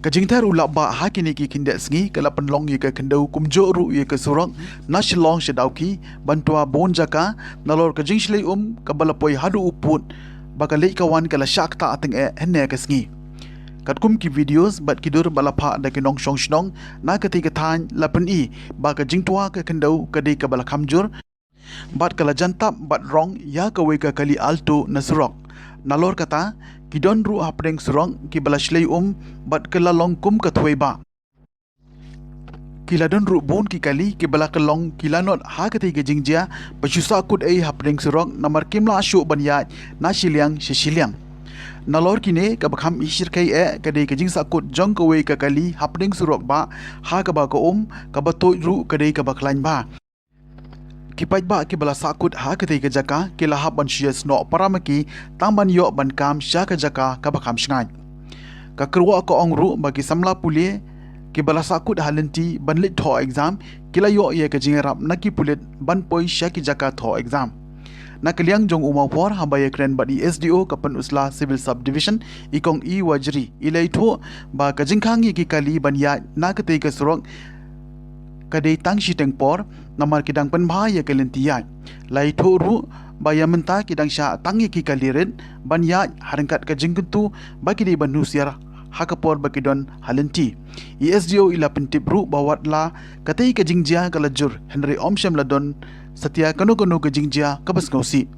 Kajingtar ulak ba hakini ki kindak sengi kala penlong ye ke kendau kumjo ru ye ke surok nasilong sedauki bantua bon jaka nalor kajing shlei kabalapoi hadu uput bakalei kawan kala syak ta ateng henne ke sengi katkum ki videos bat kidur balapha da kinong shong shnong na ketiga than lapen I ba kajing tua ke kendau kadi kabala kamjur bat kala jantap bat rong ya kawe ka kali alto na surok nalor kata kidon ru hapdeng surong ki balashlei bat kelalong kum kathwei ba kiladon ru bon ki kali ki balakalong kilanot ha kati ke jingjia pasusa kut hapdeng surong namar kimla asyu banya nasiliang sisiliang nalor kine ka bakham ishir kai kade ke jing sakut jong kawe ka kali hapdeng surok ba ha ka ba ko ka bato ru kade ka baklain ba kipai ba ki bala sakut ha kati ke jaka ki lahap ban shias no paramaki tamban yo ban kam sya ka jaka ka bakham shngai ka kerwa ko ongru bagi samla pulie ki bala sakut halenti ban lit tho exam kila yo ye ka jingrap naki pulit ban poi sya ki jaka tho exam na kaliang jong umau por hamba ye kren badi SDO kapan usla civil subdivision ikong I wajri ilai tho ba ka jingkhang ki kali ban ya na kati ke surong kadai tang shi tengpor namar kidang penbha ya kelentiya lai tho ru baya menta kidang sha tangi ki kaliren ban ya harangkat ka jingkentu bagi di banusiar hakapor bakidon halenti ISDO ila pentip ru bawatla katai ka jingjia kalajur Henry Omsham ladon setia kanu ke jingjia kabas ngausi